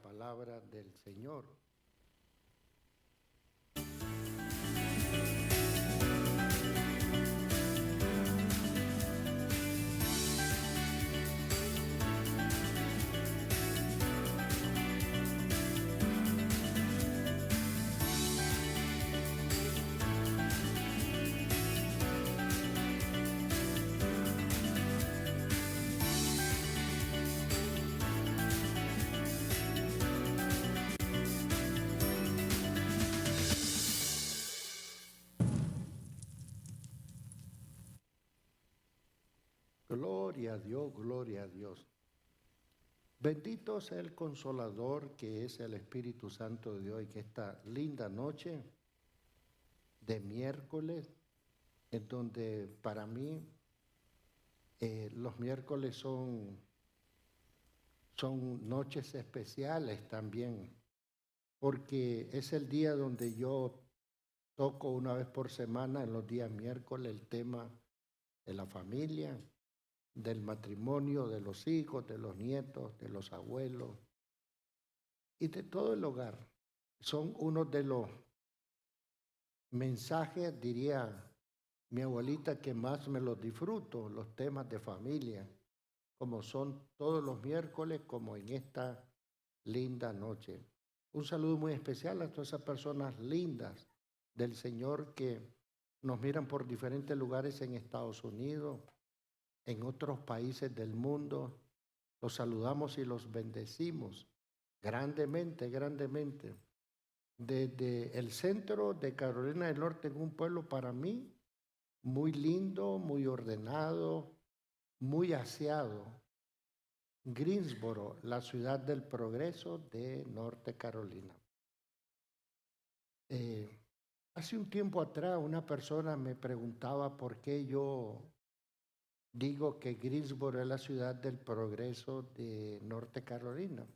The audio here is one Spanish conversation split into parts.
palabra del Señor. Gloria a Dios, gloria a Dios. Bendito sea el Consolador que es el Espíritu Santo de Dios y que esta linda noche de miércoles, en donde para mí los miércoles son noches especiales también, porque es el día donde yo toco una vez por semana en los días miércoles el tema de la familia, del matrimonio, de los hijos, de los nietos, de los abuelos y de todo el hogar. Son uno de los mensajes, diría mi abuelita, que más me los disfruto, los temas de familia, como son todos los miércoles, como en esta linda noche. Un saludo muy especial a todas esas personas lindas del Señor que nos miran por diferentes lugares en Estados Unidos, en otros países del mundo. Los saludamos y los bendecimos grandemente, grandemente. Desde el centro de Carolina del Norte, en un pueblo para mí muy lindo, muy ordenado, muy aseado, Greensboro, la ciudad del progreso de Norte Carolina. Hace un tiempo atrás una persona me preguntaba por qué yo digo que Greensboro es la ciudad del progreso de Norte Carolina.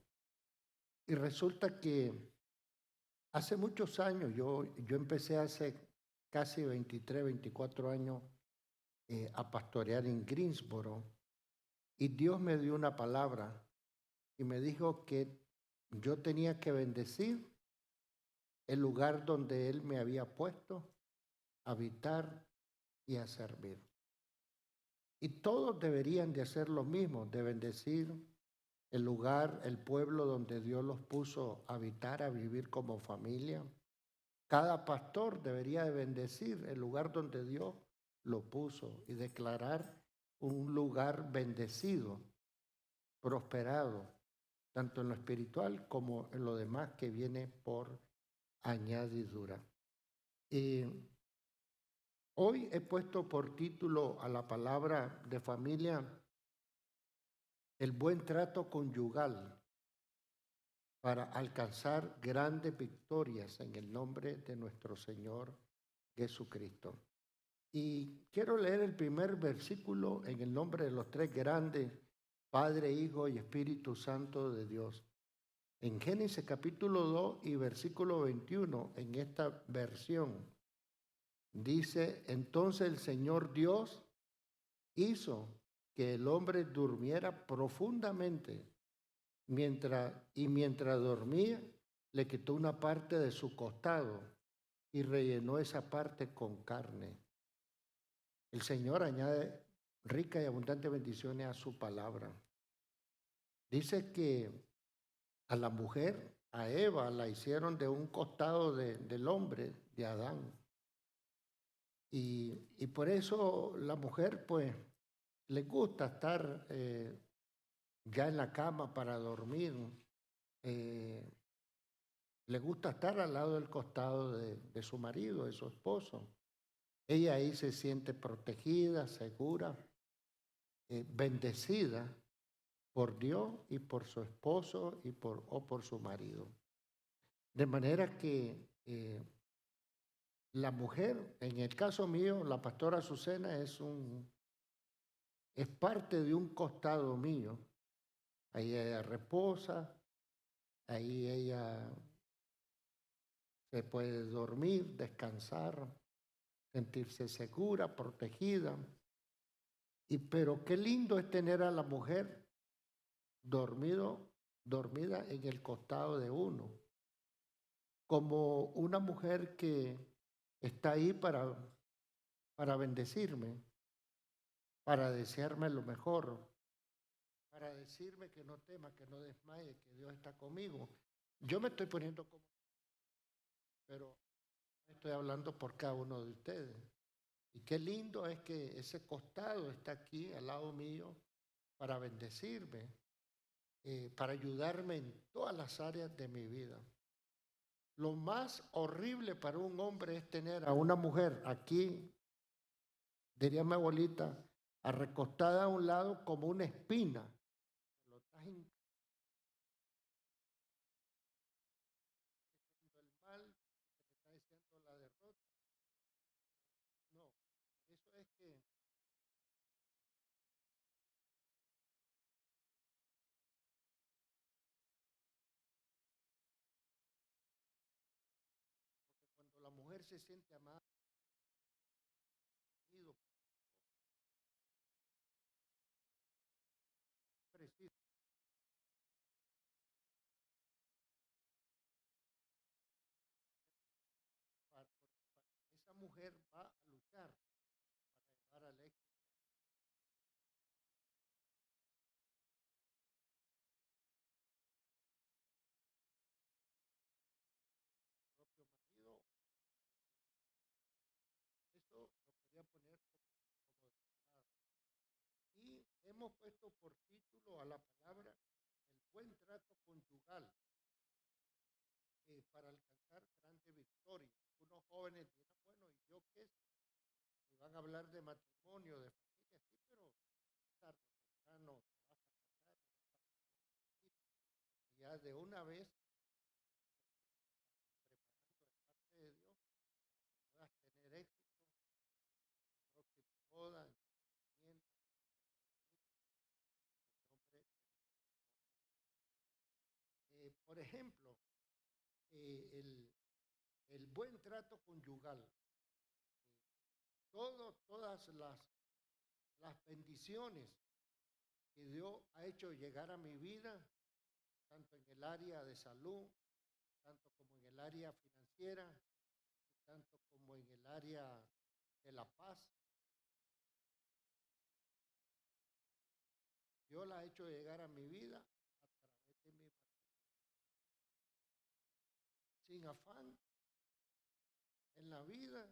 Y resulta que hace muchos años, yo empecé hace casi 23, 24 años a pastorear en Greensboro, y Dios me dio una palabra y me dijo que yo tenía que bendecir el lugar donde Él me había puesto a habitar y a servir. Y todos deberían de hacer lo mismo, de bendecir el lugar, el pueblo donde Dios los puso a habitar, a vivir como familia. Cada pastor debería de bendecir el lugar donde Dios lo puso y declarar un lugar bendecido, prosperado, tanto en lo espiritual como en lo demás que viene por añadidura. Y hoy he puesto por título a la palabra de familia el buen trato conyugal para alcanzar grandes victorias en el nombre de nuestro Señor Jesucristo. Y quiero leer el primer versículo en el nombre de los tres grandes, Padre, Hijo y Espíritu Santo de Dios. En Génesis capítulo 2 y versículo 21, en esta versión, dice: entonces el Señor Dios hizo que el hombre durmiera profundamente, mientras dormía, le quitó una parte de su costado y rellenó esa parte con carne. El Señor añade ricas y abundantes bendiciones a su palabra. Dice que a la mujer, a Eva, la hicieron de un costado del hombre, de Adán. Y por eso la mujer, pues, le gusta estar ya en la cama para dormir. Le gusta estar al lado del costado de su marido, de su esposo. Ella ahí se siente protegida, segura, bendecida por Dios y por su esposo o por su marido. De manera que la mujer, en el caso mío, la pastora Azucena es parte de un costado mío. Ahí ella reposa, ahí ella se puede dormir, descansar, sentirse segura, protegida. Pero qué lindo es tener a la mujer dormido dormida en el costado de uno, como una mujer que está ahí para bendecirme, para desearme lo mejor, para decirme que no tema, que no desmaye, que Dios está conmigo. Yo me estoy poniendo como, pero estoy hablando por cada uno de ustedes. Y qué lindo es que ese costado está aquí al lado mío para bendecirme, para ayudarme en todas las áreas de mi vida. Lo más horrible para un hombre es tener a una mujer aquí, diría mi abuelita, recostada a un lado como una espina. Lo estás incluyendo el mal, que te está diciendo la derrota. No, eso es que cuando la mujer se siente amada, precisa, esa mujer va a luchar para llevar al éxito a su propio marido. Eso lo quería poner como de entrada. Y hemos puesto por título a la palabra el buen trato conyugal para alcanzar grandes victorias. Unos jóvenes dirán, bueno, ¿y yo qué sé? Y van a hablar de matrimonio, de familia, sí, pero tarde o temprano te vas a casar, y ya de una vez preparando de parte de Dios puedas tener éxito, próxima boda, emprendimiento, nombre. Por ejemplo, eh, el, el buen trato conyugal, todas las bendiciones que Dios ha hecho llegar a mi vida, tanto en el área de salud, tanto como en el área financiera, tanto como en el área de la paz. Dios la ha hecho llegar a mi vida a través de mi matrimonio. Sin afán, en la vida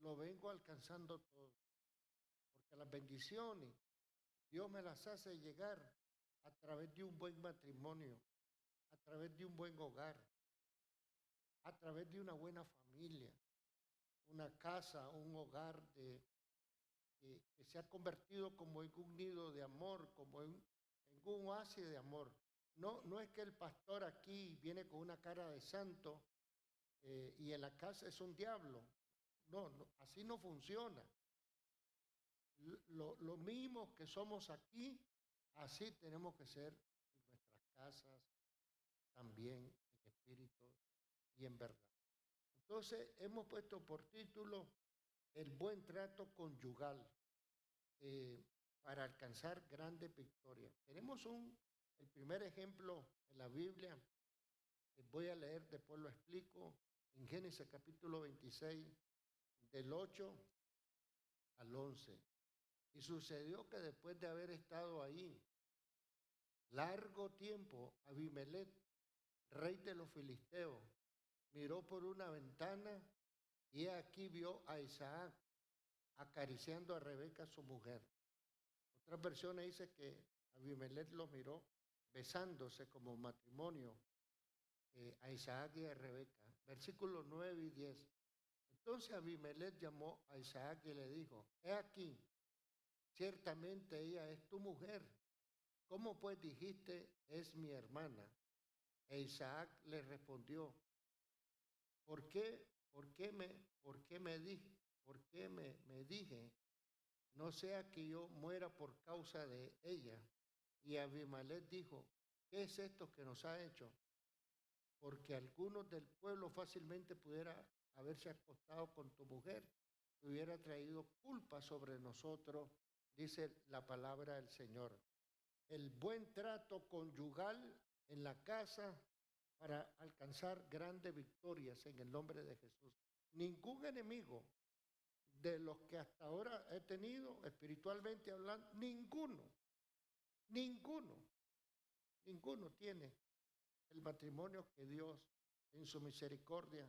lo vengo alcanzando todo, porque las bendiciones Dios me las hace llegar a través de un buen matrimonio, a través de un buen hogar, a través de una buena familia, una casa, un hogar que se ha convertido como en un nido de amor, como en un oasis de amor. No, no es que el pastor aquí viene con una cara de santo y en la casa es un diablo. No, no, así no funciona. Lo mismo que somos aquí, así tenemos que ser en nuestras casas, también en espíritu y en verdad. Entonces, hemos puesto por título el buen trato conyugal eh, para alcanzar grandes victorias. Tenemos el primer ejemplo en la Biblia, voy a leer, después lo explico, en Génesis capítulo 26, del 8 al 11. Y sucedió que después de haber estado ahí largo tiempo, Abimelech, rey de los filisteos, miró por una ventana y aquí vio a Isaac acariciando a Rebeca, su mujer. Otras versiones dice que Abimelech lo miró besándose como matrimonio a Isaac y a Rebeca. Versículos 9 y 10. Entonces Abimelech llamó a Isaac y le dijo, he aquí, ciertamente ella es tu mujer. ¿Cómo pues dijiste, es mi hermana? E Isaac le respondió, ¿por qué, por qué me dije, no sea que yo muera por causa de ella? Y Abimelech dijo, ¿qué es esto que nos ha hecho? Porque algunos del pueblo fácilmente pudiera haberse acostado con tu mujer, que hubiera traído culpa sobre nosotros, dice la palabra del Señor. El buen trato conyugal en la casa para alcanzar grandes victorias en el nombre de Jesús. Ningún enemigo de los que hasta ahora he tenido, espiritualmente hablando, ninguno tiene el matrimonio que Dios en su misericordia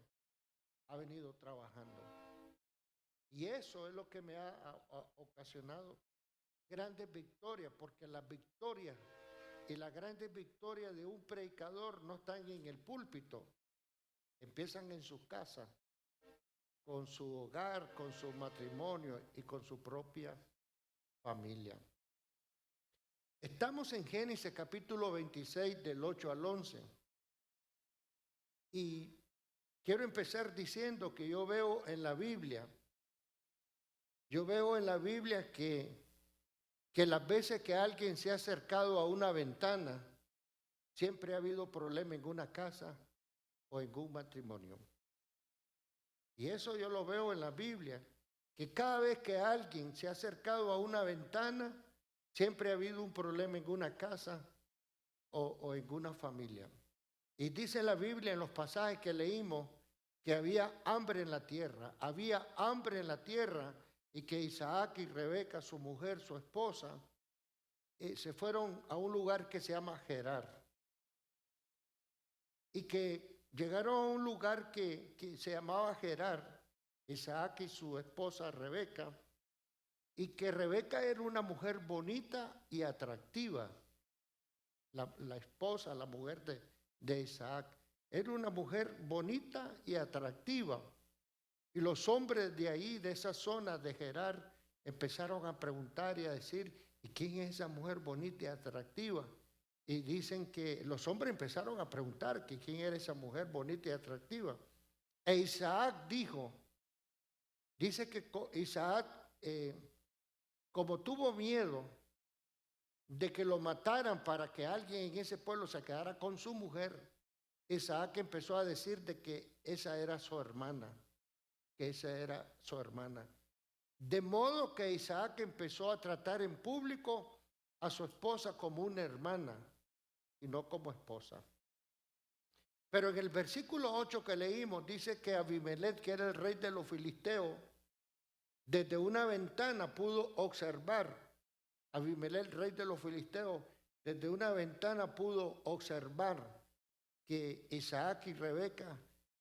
ha venido trabajando. Y eso es lo que me ha ocasionado grandes victorias, porque las victorias y las grandes victorias de un predicador no están en el púlpito, empiezan en su casa, con su hogar, con su matrimonio y con su propia familia. Estamos en Génesis capítulo 26 del 8 al 11 y quiero empezar diciendo que yo veo en la Biblia que las veces que alguien se ha acercado a una ventana, siempre ha habido problema en una casa o en un matrimonio. Y eso yo lo veo en la Biblia, que cada vez que alguien se ha acercado a una ventana, siempre ha habido un problema en una casa o en una familia. Y dice la Biblia en los pasajes que leímos que había hambre en la tierra, y que Isaac y Rebeca, su mujer, su esposa, se fueron a un lugar que se llama Gerar. Y que llegaron a un lugar que se llamaba Gerar, Isaac y su esposa Rebeca, y que Rebeca era una mujer bonita y atractiva. La esposa, la mujer de Isaac, era una mujer bonita y atractiva. Y los hombres de ahí, de esa zona de Gerar, empezaron a preguntar y a decir, ¿y quién es esa mujer bonita y atractiva? Y dicen que los hombres empezaron a preguntar que quién era esa mujer bonita y atractiva. E Isaac dice que Isaac, como tuvo miedo de que lo mataran para que alguien en ese pueblo se quedara con su mujer, Isaac empezó a decir de que esa era su hermana, De modo que Isaac empezó a tratar en público a su esposa como una hermana y no como esposa. Pero en el versículo 8 que leímos dice que Abimelech, que era el rey de los filisteos, desde una ventana pudo observar, Abimelech, rey de los filisteos, desde una ventana pudo observar que Isaac y Rebeca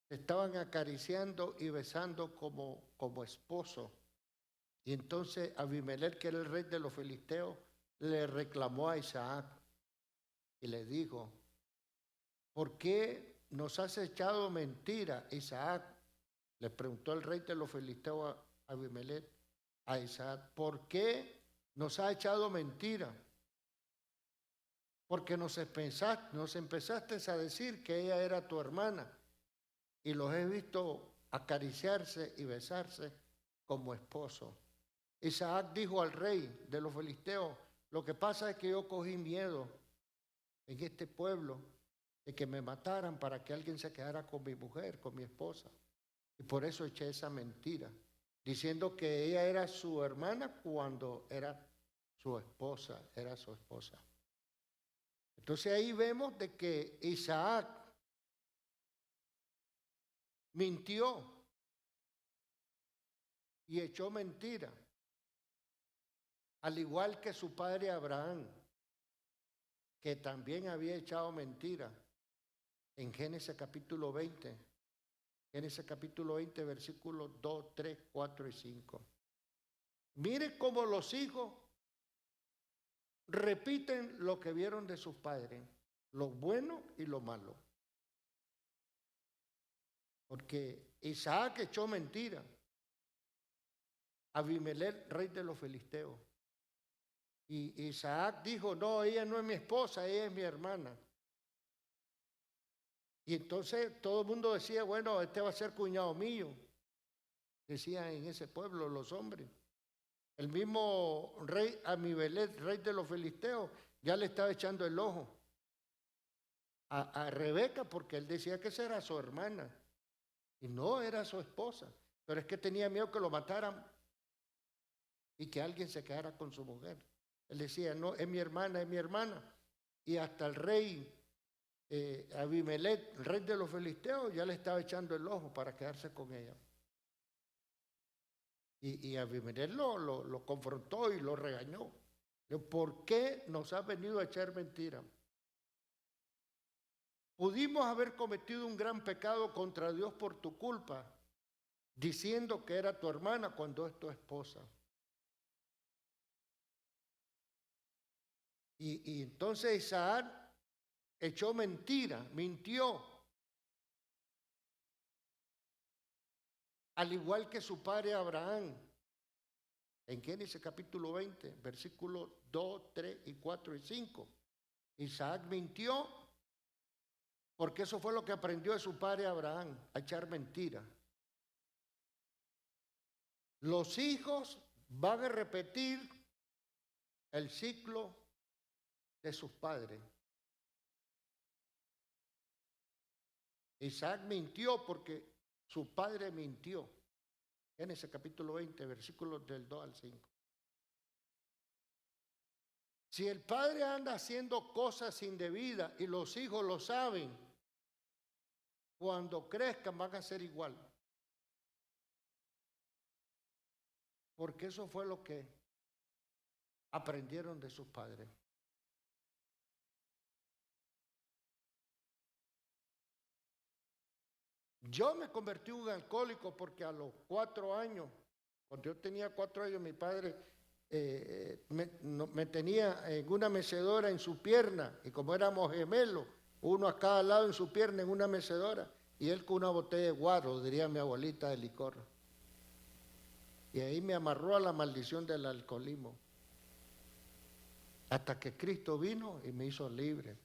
se estaban acariciando y besando como esposos. Y entonces Abimelech, que era el rey de los filisteos, le reclamó a Isaac y le dijo, ¿por qué nos has echado mentira, Isaac? Le preguntó el rey de los filisteos a Abimelech, a Isaac, ¿por qué nos ha echado mentira? Porque nos empezaste a decir que ella era tu hermana y los he visto acariciarse y besarse como esposos. Isaac dijo al rey de los filisteos, lo que pasa es que yo cogí miedo en este pueblo de que me mataran para que alguien se quedara con mi mujer, con mi esposa. Y por eso eché esa mentira, diciendo que ella era su hermana cuando era su esposa. Entonces ahí vemos de que Isaac mintió y echó mentira, al igual que su padre Abraham, que también había echado mentira en Génesis capítulo 20. Génesis capítulo 20, versículos 2, 3, 4 y 5. Mire cómo los hijos repiten lo que vieron de sus padres, lo bueno y lo malo. Porque Isaac echó mentira. Abimelech, rey de los filisteos. Y Isaac dijo, no, ella no es mi esposa, ella es mi hermana. Y entonces todo el mundo decía, bueno, este va a ser cuñado mío. Decían en ese pueblo los hombres. El mismo rey Abimelech, rey de los filisteos, ya le estaba echando el ojo a Rebeca porque él decía que esa era su hermana y no era su esposa. Pero es que tenía miedo que lo mataran y que alguien se quedara con su mujer. Él decía, no, es mi hermana. Y hasta el rey Abimelech, el rey de los filisteos, ya le estaba echando el ojo para quedarse con ella. Y Abimelech lo confrontó y lo regañó. ¿Por qué nos has venido a echar mentira? Pudimos haber cometido un gran pecado contra Dios por tu culpa, diciendo que era tu hermana cuando es tu esposa. Y entonces Isaac echó mentira, mintió, al igual que su padre Abraham. En Génesis capítulo 20, versículos 2, 3 y 4 y 5. Isaac mintió porque eso fue lo que aprendió de su padre Abraham, a echar mentira. Los hijos van a repetir el ciclo de sus padres. Isaac mintió porque su padre mintió. Génesis capítulo 20, versículos del 2 al 5. Si el padre anda haciendo cosas indebidas y los hijos lo saben, cuando crezcan van a ser igual. Porque eso fue lo que aprendieron de sus padres. Yo me convertí en un alcohólico porque a los 4 años, cuando yo tenía 4 años, mi padre me tenía en una mecedora en su pierna, y como éramos gemelos, uno a cada lado en su pierna en una mecedora, y él con una botella de guaro, diría mi abuelita, de licor. Y ahí me amarró a la maldición del alcoholismo, hasta que Cristo vino y me hizo libre.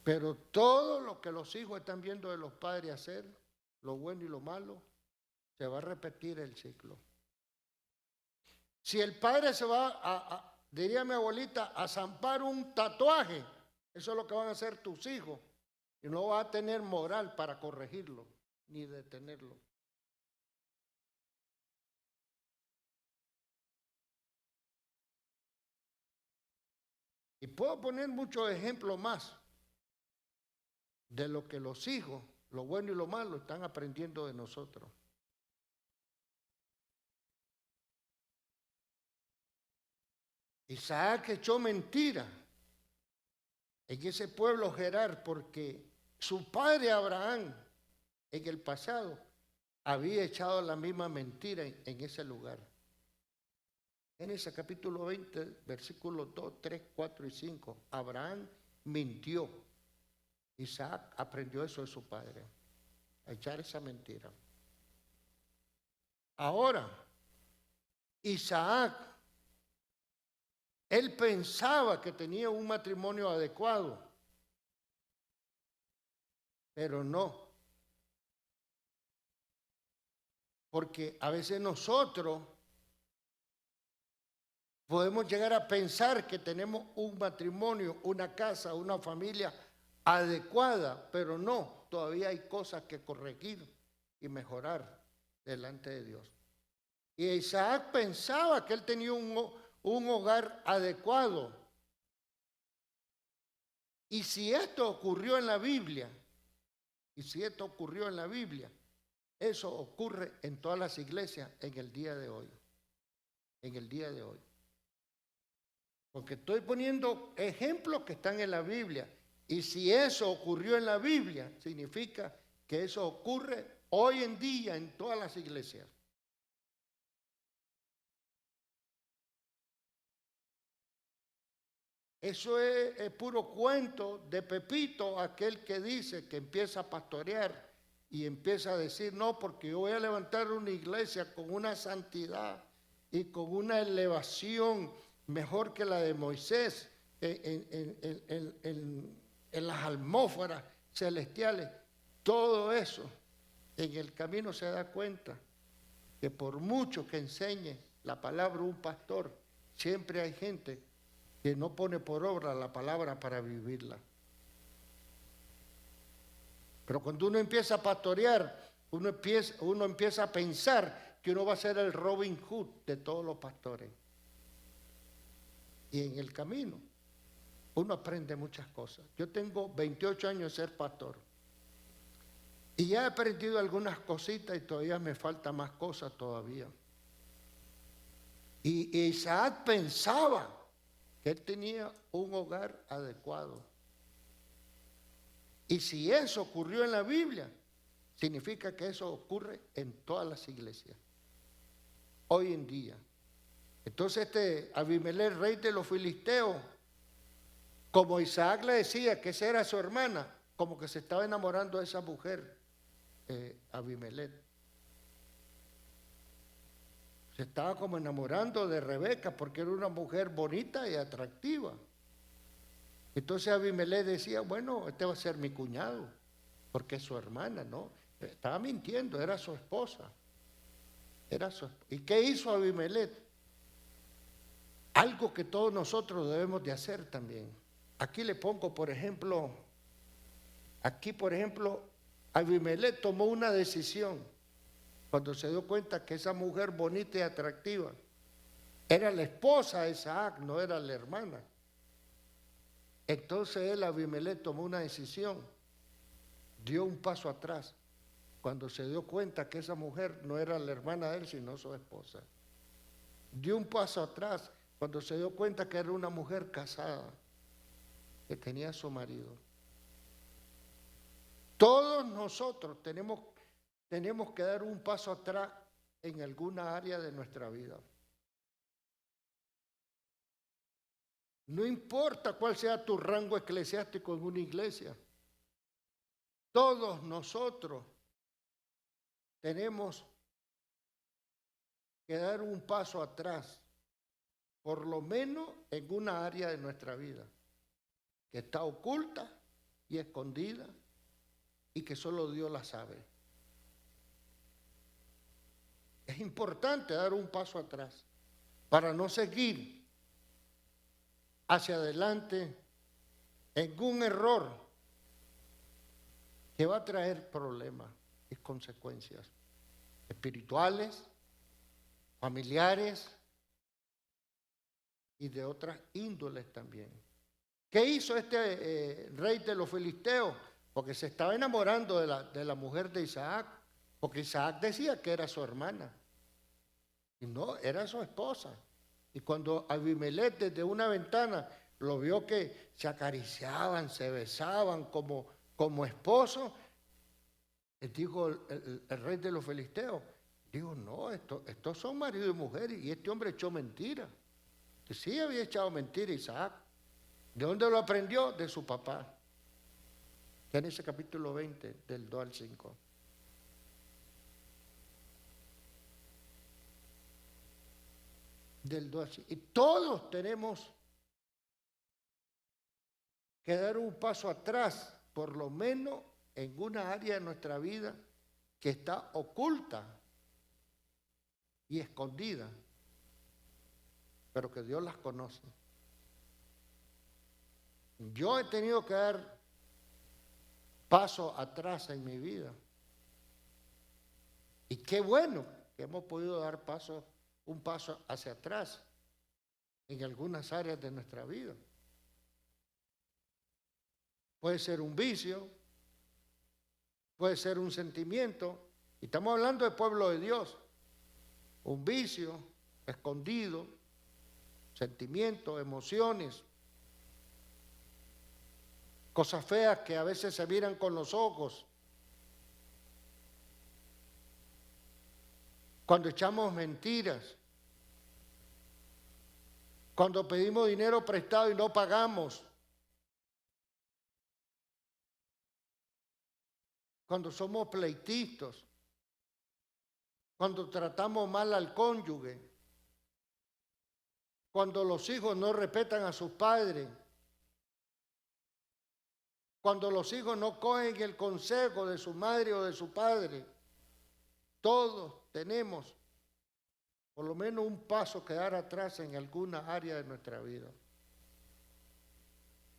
Pero todo lo que los hijos están viendo de los padres hacer, lo bueno y lo malo, se va a repetir el ciclo. Si el padre se va diría mi abuelita, a zampar un tatuaje, eso es lo que van a hacer tus hijos, y no vas a tener moral para corregirlo, ni detenerlo. Y puedo poner muchos ejemplos más de lo que los hijos, lo bueno y lo malo, están aprendiendo de nosotros. Isaac echó mentira en ese pueblo Gerar porque su padre Abraham en el pasado había echado la misma mentira en ese lugar. En ese capítulo 20, versículos 2, 3, 4 y 5, Abraham mintió. Isaac aprendió eso de su padre, a echar esa mentira. Ahora, Isaac, él pensaba que tenía un matrimonio adecuado, pero no. Porque a veces nosotros podemos llegar a pensar que tenemos un matrimonio, una casa, una familia adecuada, pero no, todavía hay cosas que corregir y mejorar delante de Dios. Y Isaac pensaba que él tenía un hogar adecuado. Y si esto ocurrió en la Biblia, eso ocurre en todas las iglesias en el día de hoy. Porque estoy poniendo ejemplos que están en la Biblia. Y si eso ocurrió en la Biblia, significa que eso ocurre hoy en día en todas las iglesias. Eso es puro cuento de Pepito, aquel que dice que empieza a pastorear y empieza a decir, no, porque yo voy a levantar una iglesia con una santidad y con una elevación mejor que la de Moisés en las atmósferas celestiales. Todo eso, en el camino se da cuenta que por mucho que enseñe la palabra un pastor, siempre hay gente que no pone por obra la palabra para vivirla. Pero cuando uno empieza a pastorear, uno empieza a pensar que uno va a ser el Robin Hood de todos los pastores. Y en el camino uno aprende muchas cosas. Yo tengo 28 años de ser pastor y ya he aprendido algunas cositas y todavía me falta más cosas todavía. Y Isaac pensaba que él tenía un hogar adecuado. Y si eso ocurrió en la Biblia, significa que eso ocurre en todas las iglesias, hoy en día. Entonces Abimelech, rey de los filisteos, como Isaac le decía que esa era su hermana, como que se estaba enamorando de esa mujer, Abimelech. Se estaba como enamorando de Rebeca porque era una mujer bonita y atractiva. Entonces Abimelech decía, bueno, este va a ser mi cuñado, porque es su hermana, ¿no? Estaba mintiendo, era su esposa. ¿Y qué hizo Abimelech? Algo que todos nosotros debemos de hacer también. Aquí le pongo, por ejemplo, Abimelech tomó una decisión cuando se dio cuenta que esa mujer bonita y atractiva era la esposa de Isaac, no era la hermana. Entonces Abimelech tomó una decisión, dio un paso atrás, cuando se dio cuenta que esa mujer no era la hermana de él, sino su esposa. Dio un paso atrás cuando se dio cuenta que era una mujer casada, que tenía a su marido. Todos nosotros tenemos que dar un paso atrás en alguna área de nuestra vida. No importa cuál sea tu rango eclesiástico en una iglesia. Todos nosotros tenemos que dar un paso atrás, por lo menos en una área de nuestra vida, que está oculta y escondida y que solo Dios la sabe. Es importante dar un paso atrás para no seguir hacia adelante en un error que va a traer problemas y consecuencias espirituales, familiares y de otras índoles también. ¿Qué hizo este rey de los filisteos? Porque se estaba enamorando de la mujer de Isaac, porque Isaac decía que era su hermana. Y no, era su esposa. Y cuando Abimelech desde una ventana lo vio que se acariciaban, se besaban como esposos, dijo el rey de los filisteos, dijo, no, estos son marido y mujer, y este hombre echó mentira. Que sí había echado mentira Isaac. ¿De dónde lo aprendió? De su papá. Génesis capítulo 20, del 2 al 5. Del 2 al 5. Y todos tenemos que dar un paso atrás, por lo menos en una área de nuestra vida que está oculta y escondida, pero que Dios las conoce. Yo he tenido que dar paso atrás en mi vida. Y qué bueno que hemos podido dar un paso hacia atrás en algunas áreas de nuestra vida. Puede ser un vicio, puede ser un sentimiento, y estamos hablando del pueblo de Dios. Un vicio escondido, sentimientos, emociones, cosas feas que a veces se miran con los ojos. Cuando echamos mentiras, cuando pedimos dinero prestado y no pagamos, cuando somos pleitistas, cuando tratamos mal al cónyuge, cuando los hijos no respetan a sus padres, cuando los hijos no cogen el consejo de su madre o de su padre. Todos tenemos por lo menos un paso que dar atrás en alguna área de nuestra vida.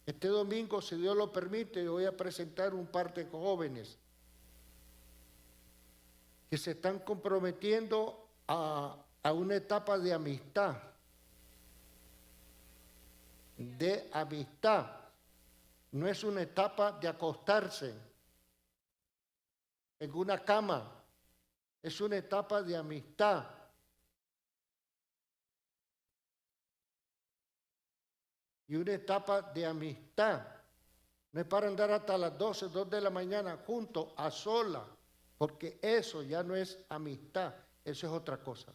Este domingo, si Dios lo permite, voy a presentar un par de jóvenes que se están comprometiendo a una etapa de amistad. de amistad. No es una etapa de acostarse en una cama. Es una etapa de amistad. Y una etapa de amistad. No es para andar hasta las 12, 2 de la mañana juntos, a sola, porque eso ya no es amistad, eso es otra cosa.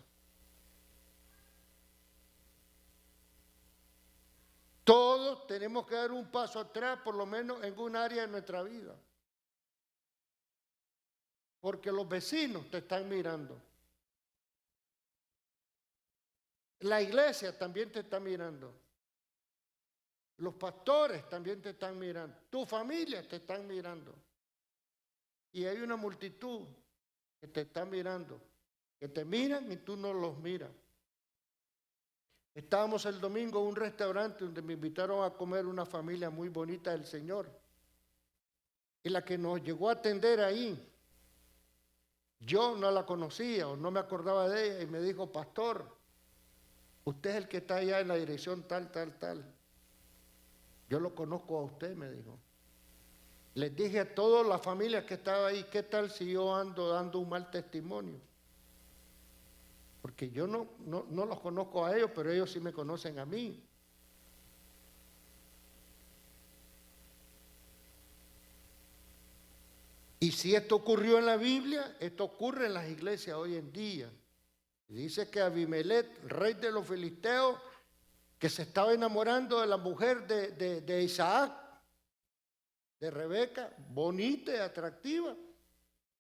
Todos tenemos que dar un paso atrás, por lo menos en un área de nuestra vida. Porque los vecinos te están mirando. La iglesia también te está mirando. Los pastores también te están mirando. Tu familia te están mirando. Y hay una multitud que te está mirando. Que te miran y tú no los miras. Estábamos el domingo en un restaurante donde me invitaron a comer una familia muy bonita del Señor. Y la que nos llegó a atender ahí, yo no la conocía o no me acordaba de ella y me dijo, pastor, usted es el que está allá en la dirección tal, tal, tal. Yo lo conozco a usted, me dijo. Les dije a todas las familias que estaban ahí, ¿qué tal si yo ando dando un mal testimonio? Porque yo no los conozco a ellos, pero ellos sí me conocen a mí. Y si esto ocurrió en la Biblia, esto ocurre en las iglesias hoy en día. Dice que Abimelech, rey de los filisteos, que se estaba enamorando de la mujer de Isaac, de Rebeca, bonita y atractiva,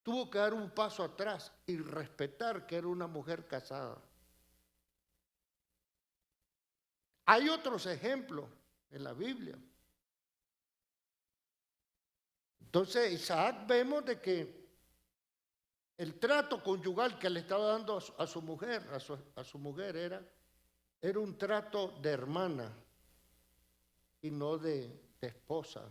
tuvo que dar un paso atrás y respetar que era una mujer casada. Hay otros ejemplos en la Biblia. Entonces, Isaac vemos de que el trato conyugal que le estaba dando a su mujer, a su mujer era un trato de hermana y no de esposa.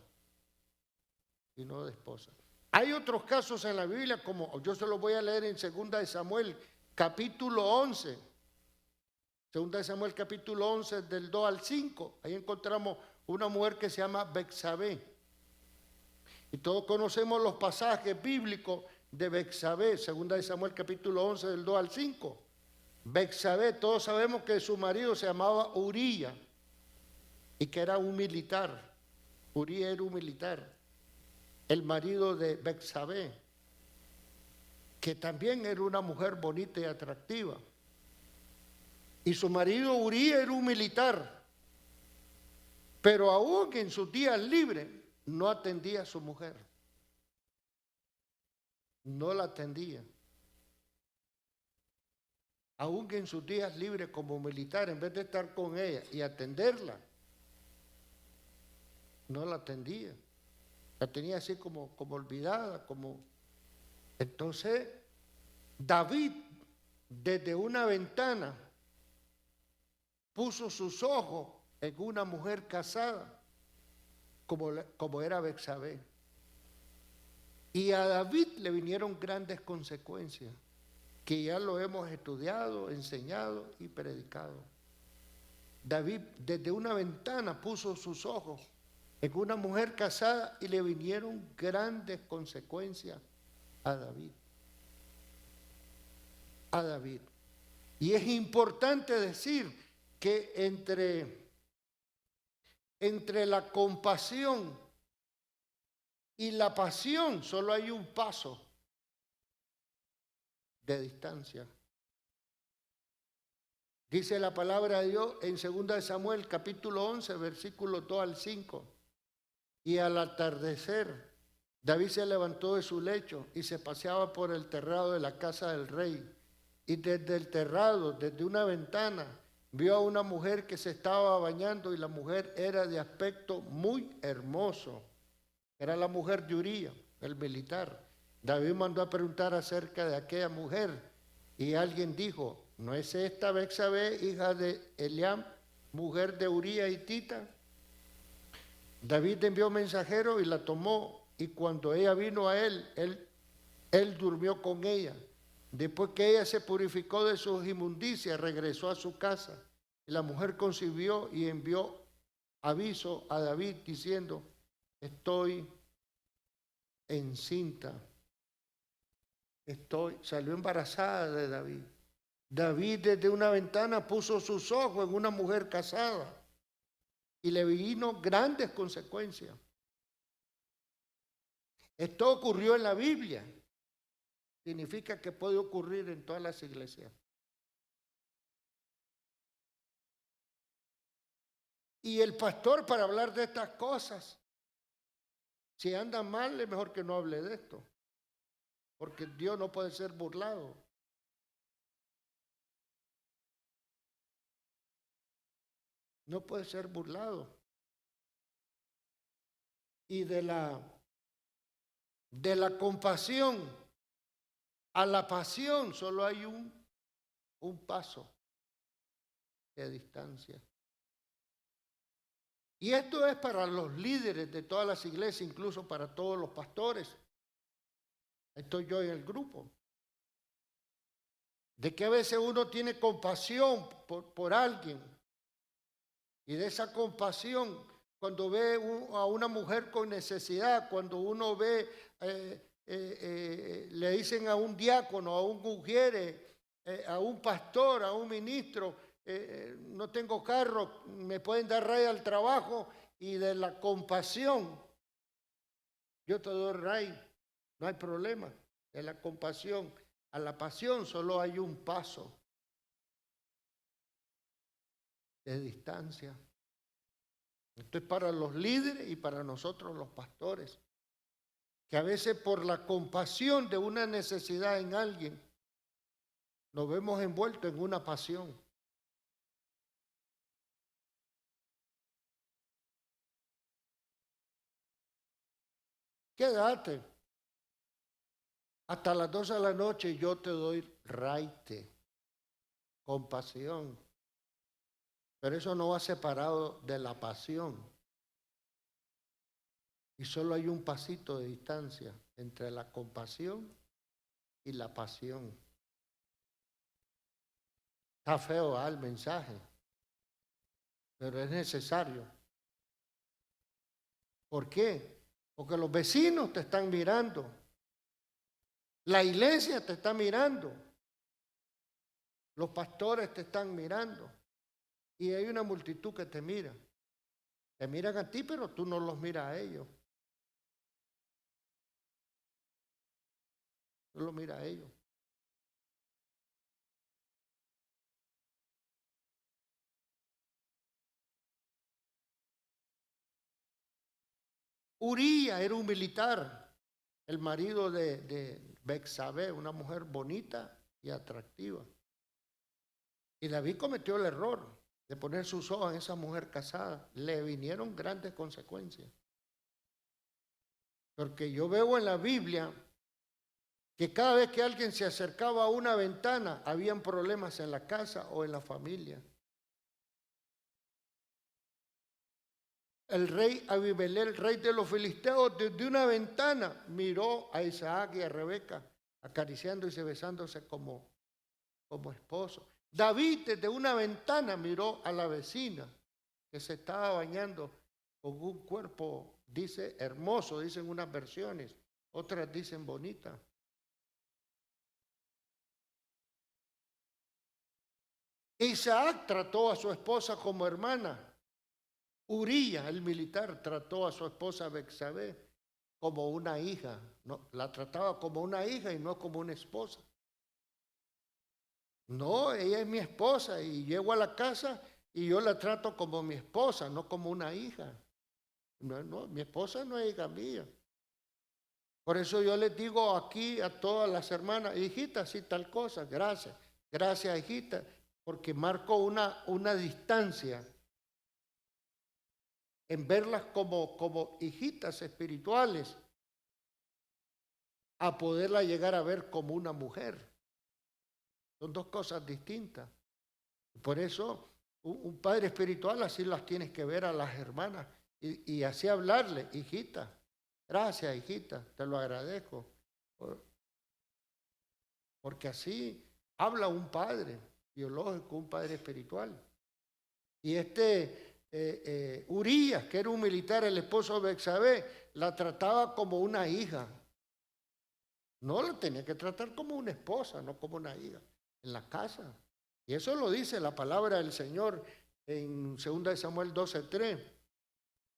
Y no de esposa. Hay otros casos en la Biblia, como yo se los voy a leer en 2 de Samuel, capítulo 11. 2 de Samuel, capítulo 11, del 2 al 5. Ahí encontramos una mujer que se llama Betsabé. Y todos conocemos los pasajes bíblicos de Betsabé, 2 de Samuel, capítulo 11, del 2 al 5. Betsabé, todos sabemos que su marido se llamaba Uría y que era un militar. Uría era un militar. El marido de Betsabé, que también era una mujer bonita y atractiva. Y su marido Uría era un militar, pero aún en sus días libres no atendía a su mujer. No la atendía. Aún en sus días libres como militar, en vez de estar con ella y atenderla, no la atendía. La tenía así como olvidada, Entonces, David, desde una ventana, puso sus ojos en una mujer casada, como era Betsabé. Y a David le vinieron grandes consecuencias, que ya lo hemos estudiado, enseñado y predicado. David, desde una ventana, puso sus ojos en una mujer casada y le vinieron grandes consecuencias a David. A David. Y es importante decir que entre la compasión y la pasión solo hay un paso de distancia. Dice la palabra de Dios en 2 de Samuel, capítulo 11, versículos 2 al 5. Y al atardecer, David se levantó de su lecho y se paseaba por el terrado de la casa del rey. Y desde el terrado, desde una ventana, vio a una mujer que se estaba bañando y la mujer era de aspecto muy hermoso. Era la mujer de Uría, el militar. David mandó a preguntar acerca de aquella mujer y alguien dijo, ¿no es esta Betsabé, hija de Eliam, mujer de Uría hitita? David envió mensajero y la tomó, y cuando ella vino a él durmió con ella. Después que ella se purificó de sus inmundicias, regresó a su casa. Y la mujer concibió y envió aviso a David diciendo, estoy encinta, salió embarazada de David. David desde una ventana puso sus ojos en una mujer casada y le vino grandes consecuencias. Esto ocurrió en la Biblia. Significa que puede ocurrir en todas las iglesias. Y el pastor, para hablar de estas cosas, si anda mal, es mejor que no hable de esto, porque Dios no puede ser burlado. No puede ser burlado. Y de la compasión a la pasión solo hay un paso de distancia. Y esto es para los líderes de todas las iglesias, incluso para todos los pastores. Estoy yo en el grupo. De que a veces uno tiene compasión por alguien. Y de esa compasión, cuando ve a una mujer con necesidad, cuando uno ve, le dicen a un diácono, a un mujer, a un pastor, a un ministro, no tengo carro, me pueden dar raya al trabajo, y de la compasión, yo te doy raya, no hay problema. De la compasión a la pasión solo hay un paso de distancia. Esto es para los líderes y para nosotros los pastores, que a veces por la compasión de una necesidad en alguien, nos vemos envueltos en una pasión. Quédate hasta las 12 de la noche y yo te doy raite, compasión. Pero eso no va separado de la pasión. Y solo hay un pasito de distancia entre la compasión y la pasión. Está feo el mensaje, pero es necesario. ¿Por qué? Porque los vecinos te están mirando. La iglesia te está mirando. Los pastores te están mirando. Y hay una multitud que te mira. Te miran a ti, pero tú no los miras a ellos. No los miras a ellos. Uría era un militar, el marido de Betsabé, una mujer bonita y atractiva. Y David cometió el error de poner sus ojos en esa mujer casada. Le vinieron grandes consecuencias. Porque yo veo en la Biblia que cada vez que alguien se acercaba a una ventana, habían problemas en la casa o en la familia. El rey Abimelech, el rey de los filisteos, desde una ventana miró a Isaac y a Rebeca acariciándose y besándose como esposos. David desde una ventana miró a la vecina que se estaba bañando con un cuerpo, dice hermoso, dicen unas versiones, otras dicen bonita. Isaac trató a su esposa como hermana. Uría, el militar, trató a su esposa Betsabé como una hija. No, la trataba como una hija y no como una esposa. No, ella es mi esposa y llego a la casa y yo la trato como mi esposa, no como una hija. No, mi esposa no es hija mía. Por eso yo les digo aquí a todas las hermanas, hijita, sí, tal cosa, gracias. Gracias, hijita, porque marco una distancia en verlas como hijitas espirituales, a poderla llegar a ver como una mujer. Son dos cosas distintas. Por eso un padre espiritual así las tienes que ver a las hermanas y así hablarle, hijita, gracias hijita, te lo agradezco. Porque así habla un padre biológico, un padre espiritual. Y este Urías, que era un militar, el esposo de Betsabé, la trataba como una hija. No la tenía que tratar como una esposa, no como una hija, en la casa. Y eso lo dice la palabra del Señor en 2 Samuel 12:3.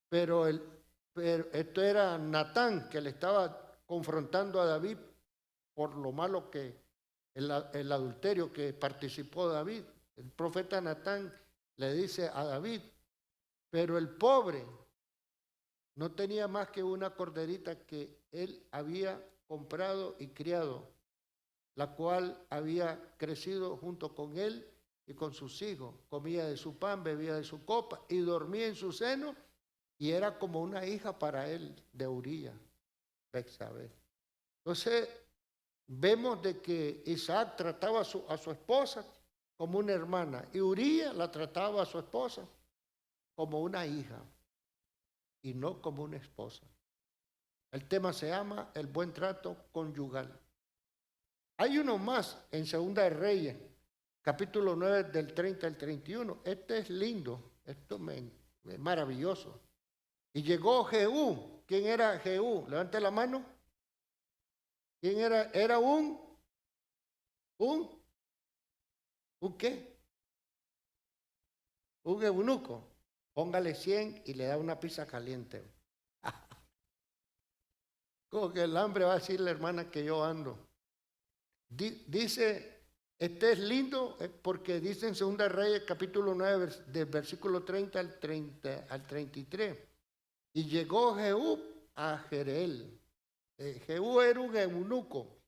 Pero esto era Natán, que le estaba confrontando a David por lo malo que el adulterio que participó David. El profeta Natán le dice a David, pero el pobre no tenía más que una corderita que él había comprado y criado, la cual había crecido junto con él y con sus hijos. Comía de su pan, bebía de su copa y dormía en su seno, y era como una hija para él de Uría, Betsabé. Entonces, vemos de que Isaac trataba a su esposa como una hermana y Uría la trataba a su esposa como una hija y no como una esposa. El tema se llama el buen trato conyugal. Hay uno más en Segunda de Reyes, capítulo 9 del 30 al 31. Este es lindo, esto es maravilloso. Y llegó Jehú. ¿Quién era Jehú? Levante la mano. ¿Quién era? Era ¿un qué? Un eunuco. Póngale 100 y le da una pizza caliente. Como que el hambre va a decir la hermana que yo ando. Dice, este es lindo porque dice en 2 Reyes capítulo 9 del versículo 30 al 33. Y llegó Jehú a Jereel. Jehú era un eunuco.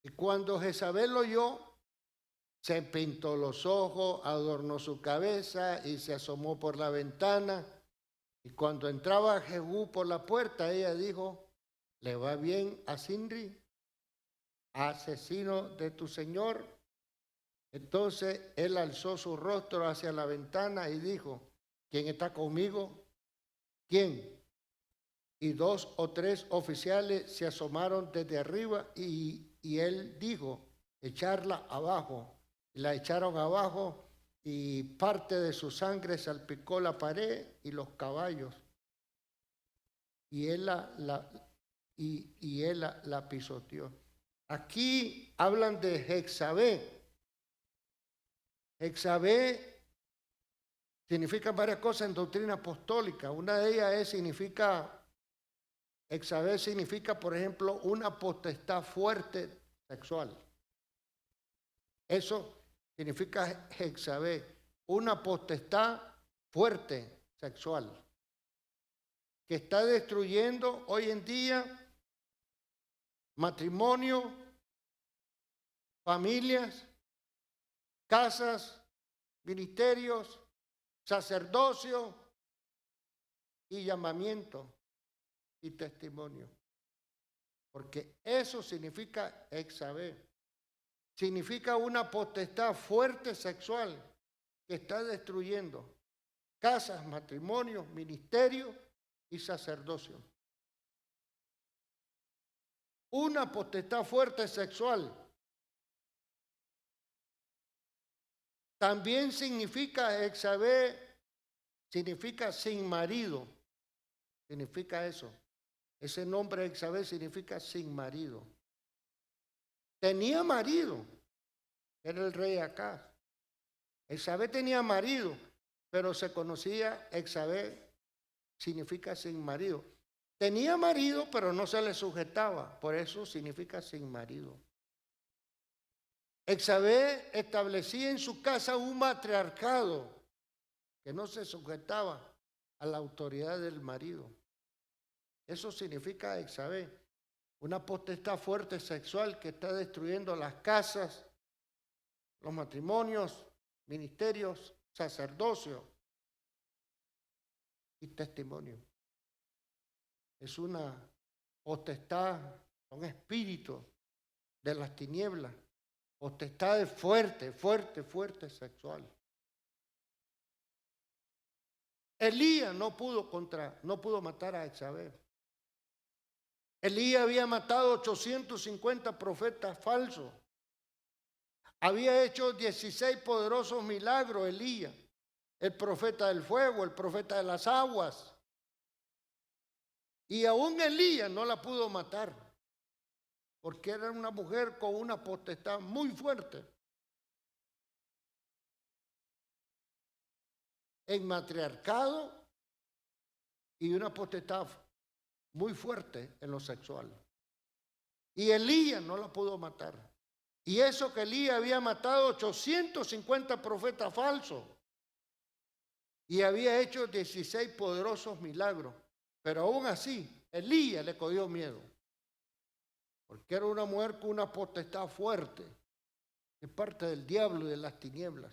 Y cuando Jezabel lo oyó, se pintó los ojos, adornó su cabeza y se asomó por la ventana. Y cuando entraba Jehú por la puerta, ella dijo, ¿le va bien a Zimri, asesino de tu señor? Entonces él alzó su rostro hacia la ventana y dijo, ¿quién está conmigo? ¿Quién? Y 2 o 3 oficiales se asomaron desde arriba y él dijo, echarla abajo. La echaron abajo y parte de su sangre salpicó la pared y los caballos. Y él la pisoteó. Aquí hablan de Jezabel. Jezabel significa varias cosas en doctrina apostólica. Una de ellas Jezabel significa, por ejemplo, una potestad fuerte sexual. Eso significa Jezabel, una potestad fuerte sexual que está destruyendo hoy en día matrimonio, familias, casas, ministerios, sacerdocio y llamamiento y testimonio. Porque eso significa Jezabel. Significa una potestad fuerte sexual que está destruyendo casas, matrimonios, ministerios y sacerdocio. Una potestad fuerte sexual. También significa Jezabel, significa sin marido. Significa eso. Ese nombre Jezabel significa sin marido. Tenía marido, era el rey Acaz. Jezabel tenía marido, pero se conocía Jezabel, significa sin marido. Tenía marido, pero no se le sujetaba, por eso significa sin marido. Jezabel establecía en su casa un matriarcado que no se sujetaba a la autoridad del marido. Eso significa Jezabel, una potestad fuerte sexual que está destruyendo las casas, los matrimonios, ministerios, sacerdocio y testimonio. Es una potestad, un espíritu de las tinieblas, potestad fuerte, fuerte, fuerte sexual. Elías no pudo matar a Jezabel. Elías había matado 850 profetas falsos. Había hecho 16 poderosos milagros Elías. el profeta del fuego, el profeta de las aguas. Y aún Elías no la pudo matar, porque era una mujer con una potestad muy fuerte en matriarcado y una potestad muy fuerte en lo sexual. Y Elías no la pudo matar. Y eso que Elías había matado 850 profetas falsos y había hecho 16 poderosos milagros. Pero aún así, Elías le cogió miedo, porque era una mujer con una potestad fuerte, de parte del diablo y de las tinieblas.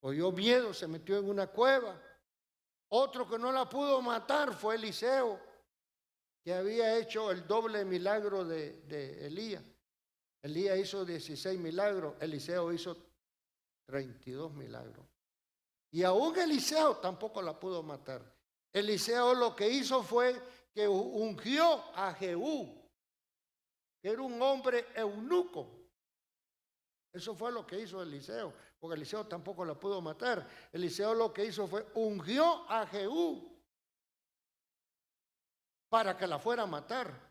Cogió miedo, se metió en una cueva. Otro que no la pudo matar fue Eliseo, que había hecho el doble milagro de Elías. Elías hizo 16 milagros, Eliseo hizo 32 milagros. Y aún Eliseo tampoco la pudo matar. Eliseo lo que hizo fue que ungió a Jehú, que era un hombre eunuco. Eso fue lo que hizo Eliseo, porque Eliseo tampoco la pudo matar. Eliseo lo que hizo fue ungió a Jehú para que la fuera a matar.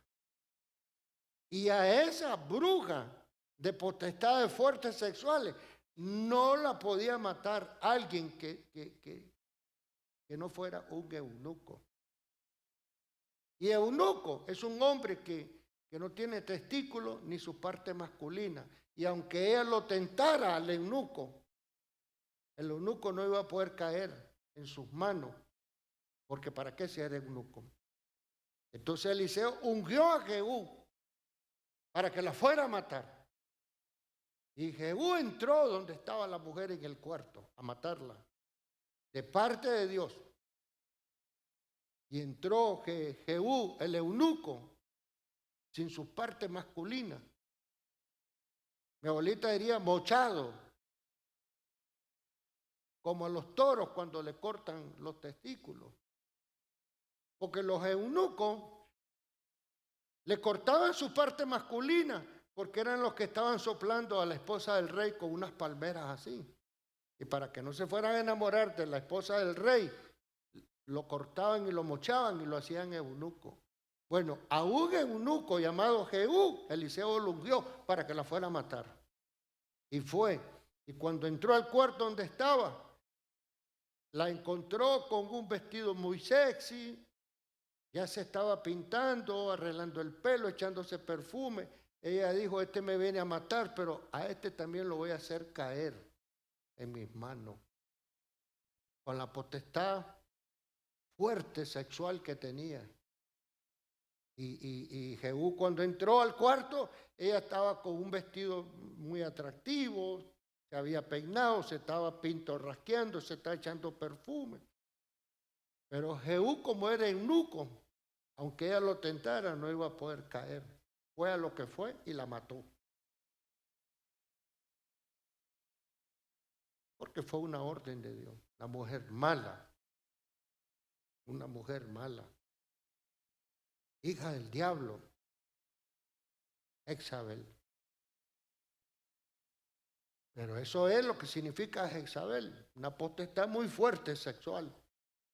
Y a esa bruja de potestades fuertes sexuales no la podía matar alguien que no fuera un eunuco. Y eunuco es un hombre que no tiene testículos ni su parte masculina. Y aunque ella lo tentara al eunuco, el eunuco no iba a poder caer en sus manos, porque ¿para qué ser eunuco? Entonces Eliseo ungió a Jehú para que la fuera a matar. Y Jehú entró donde estaba la mujer en el cuarto a matarla, de parte de Dios. Y entró Jehú, el eunuco, sin su parte masculina. Mi abuelita diría mochado, como a los toros cuando le cortan los testículos. Porque los eunucos le cortaban su parte masculina, porque eran los que estaban soplando a la esposa del rey con unas palmeras así. Y para que no se fueran a enamorar de la esposa del rey, lo cortaban y lo mochaban y lo hacían eunuco. Bueno, a un eunuco llamado Jehú, Eliseo lo ungió para que la fuera a matar. Y fue. Y cuando entró al cuarto donde estaba, la encontró con un vestido muy sexy, ya se estaba pintando, arreglando el pelo, echándose perfume. Ella dijo, este me viene a matar, pero a este también lo voy a hacer caer en mis manos. Con la potestad fuerte sexual que tenía. Y Jehú cuando entró al cuarto, ella estaba con un vestido muy atractivo, se había peinado, se estaba pintorrasqueando, se estaba echando perfume. Pero Jehú, como era eunuco, aunque ella lo tentara, no iba a poder caer. Fue a lo que fue y la mató. Porque fue una orden de Dios. La mujer mala. Una mujer mala. Hija del diablo. Jezabel. Pero eso es lo que significa Jezabel. Una potestad muy fuerte sexual.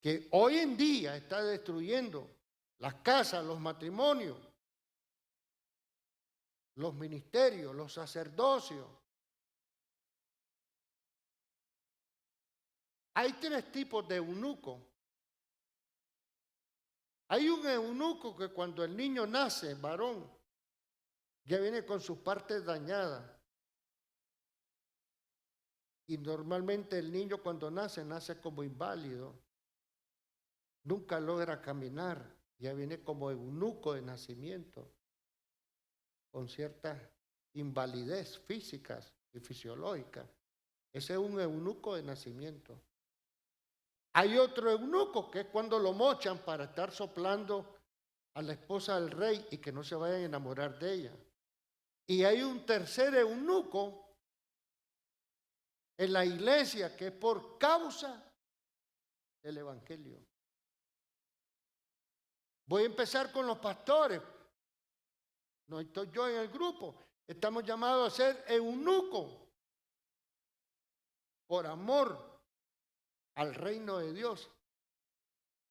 Que hoy en día está destruyendo las casas, los matrimonios, los ministerios, los sacerdocios. Hay tres tipos de eunucos. Hay un eunuco que cuando el niño nace, varón, ya viene con sus partes dañadas. Y normalmente el niño cuando nace como inválido. Nunca logra caminar, ya viene como eunuco de nacimiento, con ciertas invalidez físicas y fisiológicas. Ese es un eunuco de nacimiento. Hay otro eunuco que es cuando lo mochan para estar soplando a la esposa del rey y que no se vayan a enamorar de ella. Y hay un tercer eunuco en la iglesia que es por causa del evangelio. Voy a empezar con los pastores. No estoy yo en el grupo. Estamos llamados a ser eunucos por amor al reino de Dios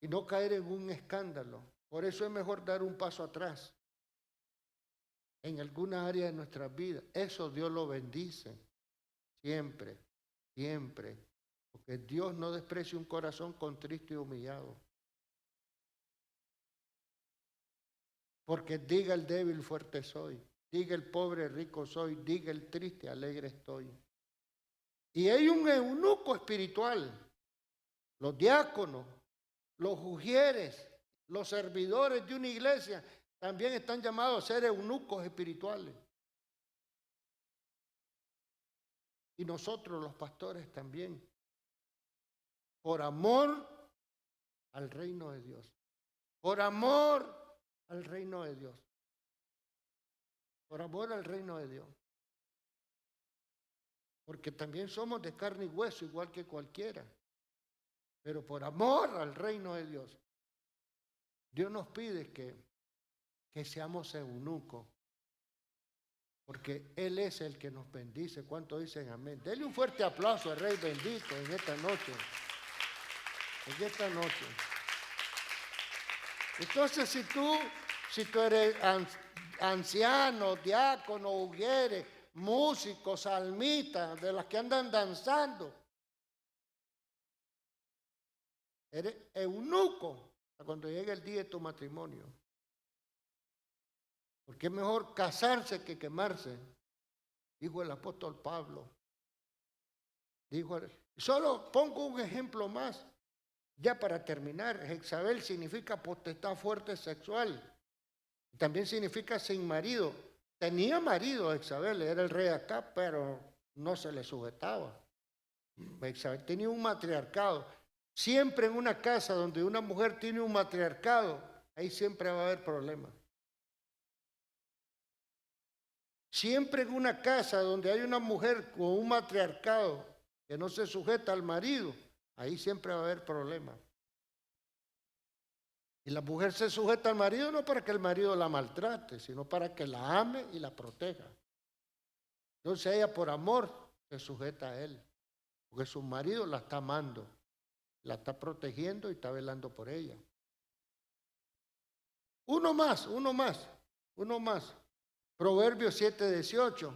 y no caer en un escándalo. Por eso es mejor dar un paso atrás en alguna área de nuestras vidas. Eso Dios lo bendice siempre, siempre. Porque Dios no desprecia un corazón contrito y humillado. Porque diga el débil, fuerte soy. Diga el pobre, rico soy. Diga el triste, alegre estoy. Y hay un eunuco espiritual. Los diáconos, los ujieres, los servidores de una iglesia también están llamados a ser eunucos espirituales. Y nosotros los pastores también. Por amor al reino de Dios. Por amor al reino de Dios. Por amor al reino de Dios. Porque también somos de carne y hueso, igual que cualquiera. Pero por amor al reino de Dios. Dios nos pide que seamos eunucos. Porque Él es el que nos bendice. ¿Cuánto dicen amén? Denle un fuerte aplauso al Rey bendito en esta noche. En esta noche. Entonces, si tú eres anciano, diácono, ujieres, músico, salmista, de las que andan danzando, eres eunuco cuando llegue el día de tu matrimonio. Porque es mejor casarse que quemarse, dijo el apóstol Pablo. Solo pongo un ejemplo más, ya para terminar. Jezabel significa potestad fuerte sexual. También significa sin marido. Tenía marido Jezabel, era el rey acá, pero no se le sujetaba. Jezabel tenía un matriarcado. Siempre en una casa donde una mujer tiene un matriarcado, ahí siempre va a haber problemas. Siempre en una casa donde hay una mujer con un matriarcado que no se sujeta al marido, ahí siempre va a haber problemas. Y la mujer se sujeta al marido no para que el marido la maltrate, sino para que la ame y la proteja. Entonces ella por amor se sujeta a él, porque su marido la está amando, la está protegiendo y está velando por ella. Uno más. Proverbios 7:18.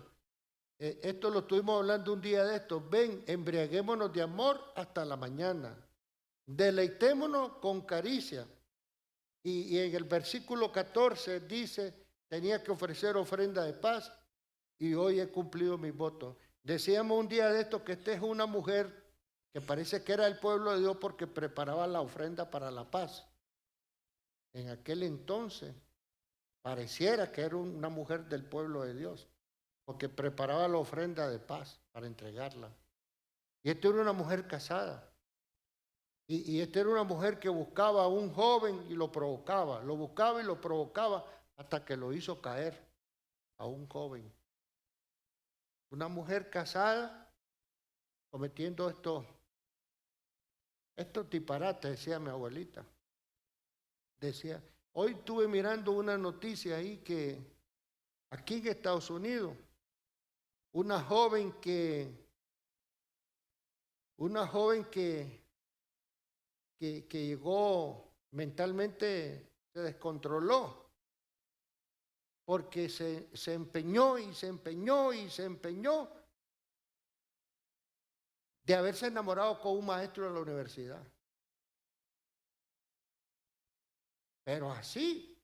Esto lo estuvimos hablando un día de esto. Ven, embriaguémonos de amor hasta la mañana. Deleitémonos con caricia. Y en el versículo 14 dice, tenía que ofrecer ofrenda de paz y hoy he cumplido mis votos. Decíamos un día de esto que esta es una mujer que parece que era el pueblo de Dios porque preparaba la ofrenda para la paz. En aquel entonces pareciera que era una mujer del pueblo de Dios porque preparaba la ofrenda de paz para entregarla. Y esta era una mujer casada. Y esta era una mujer que buscaba a un joven y lo provocaba. Lo buscaba y lo provocaba hasta que lo hizo caer a un joven. Una mujer casada cometiendo estos disparates, decía mi abuelita. Decía, hoy estuve mirando una noticia ahí que aquí en Estados Unidos, una joven que llegó mentalmente, se descontroló, porque se empeñó de haberse enamorado con un maestro de la universidad. Pero así,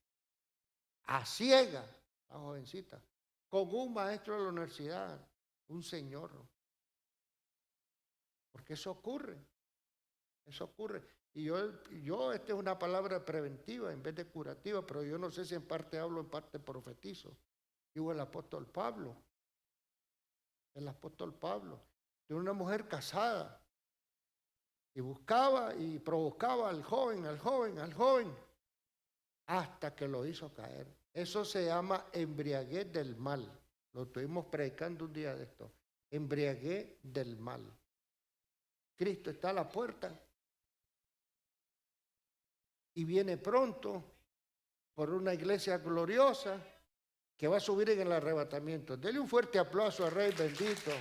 a ciega, la jovencita, con un maestro de la universidad, un señor. Porque eso ocurre. Y yo esta es una palabra preventiva en vez de curativa, pero yo no sé si en parte hablo, en parte profetizo. Digo el apóstol Pablo. De una mujer casada. Y buscaba y provocaba al joven, hasta que lo hizo caer. Eso se llama embriaguez del mal. Lo estuvimos predicando un día de esto. Embriaguez del mal. Cristo está a la puerta. Y viene pronto por una iglesia gloriosa que va a subir en el arrebatamiento. Dele un fuerte aplauso al Rey bendito.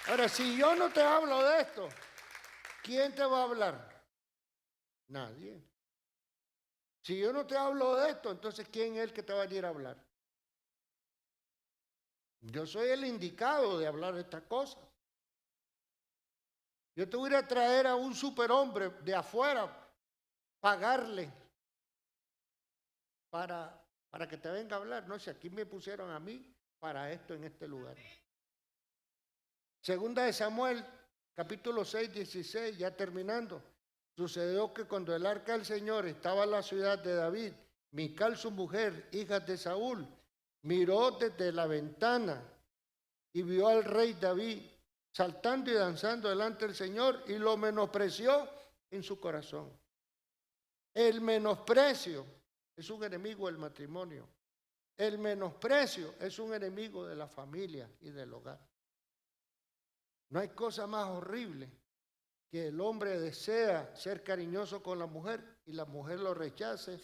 Ahora, si yo no te hablo de esto, ¿Quién te va a hablar? Nadie. Si yo no te hablo de esto, entonces ¿quién es el que te va a ir a hablar? Yo soy el indicado de hablar de estas cosas. Yo te voy a traer a un superhombre de afuera, pagarle para que te venga a hablar. No sé, aquí me pusieron a mí para esto en este lugar. Segunda de Samuel, capítulo 6, 16, ya terminando. Sucedió que cuando el arca del Señor estaba en la ciudad de David, Mical, su mujer, hija de Saúl, miró desde la ventana y vio al rey David saltando y danzando delante del Señor y lo menospreció en su corazón. El menosprecio es un enemigo del matrimonio. El menosprecio es un enemigo de la familia y del hogar. No hay cosa más horrible que el hombre desea ser cariñoso con la mujer y la mujer lo rechace,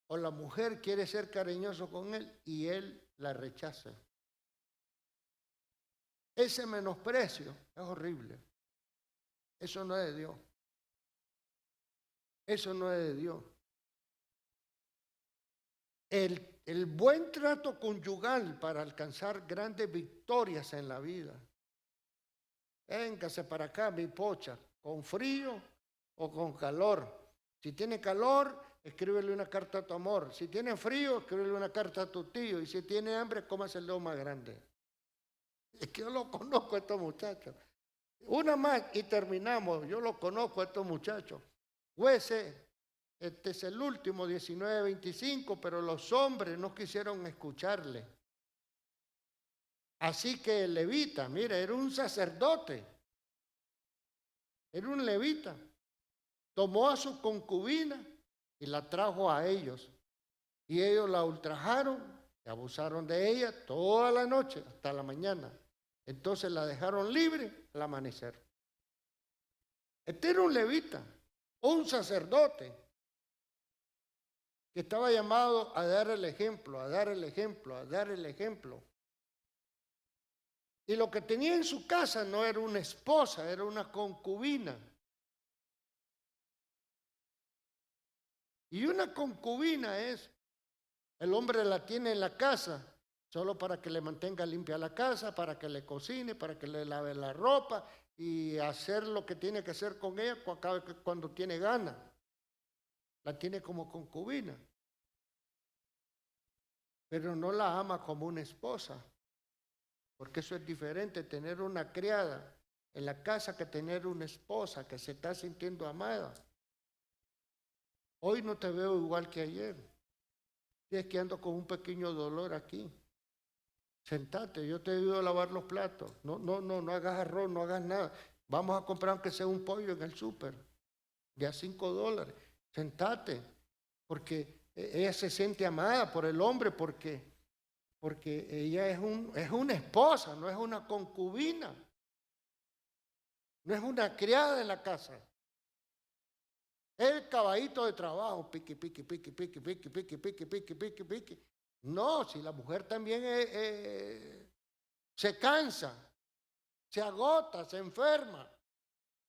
o la mujer quiere ser cariñoso con él y él la rechaza. Ese menosprecio es horrible. Eso no es de Dios. Eso no es de Dios. El buen trato conyugal para alcanzar grandes victorias en la vida. Véngase para acá, mi pocha, con frío o con calor. Si tiene calor, escríbele una carta a tu amor. Si tiene frío, escríbele una carta a tu tío. Y si tiene hambre, cómase el dedo más grande. Es que yo lo conozco a estos muchachos. Una más y terminamos. Yo lo conozco a estos muchachos. Jueces, este es el último, 19:25, pero los hombres no quisieron escucharle. Así que el levita, mira, era un sacerdote. Era un levita. Tomó a su concubina y la trajo a ellos. Y ellos la ultrajaron y abusaron de ella toda la noche hasta la mañana. Entonces la dejaron libre al amanecer. Este era un levita, un sacerdote, que estaba llamado a dar el ejemplo, a dar el ejemplo, a dar el ejemplo. Y lo que tenía en su casa no era una esposa, era una concubina. Y una concubina es, el hombre la tiene en la casa solo para que le mantenga limpia la casa, para que le cocine, para que le lave la ropa y hacer lo que tiene que hacer con ella cuando tiene ganas. La tiene como concubina. Pero no la ama como una esposa. Porque eso es diferente, tener una criada en la casa que tener una esposa que se está sintiendo amada. Hoy no te veo igual que ayer. Si es que ando con un pequeño dolor aquí. Sentate, yo te ayudo a lavar los platos. No hagas arroz, no hagas nada. Vamos a comprar aunque sea un pollo en el súper, de a $5. Sentate, porque ella se siente amada por el hombre, porque ella es una esposa, no es una concubina. No es una criada en la casa. Es el caballito de trabajo, piqui, piqui, piqui, piqui, piqui, piqui, piqui, piqui, piqui, piqui. No, si la mujer también se cansa, se agota, se enferma,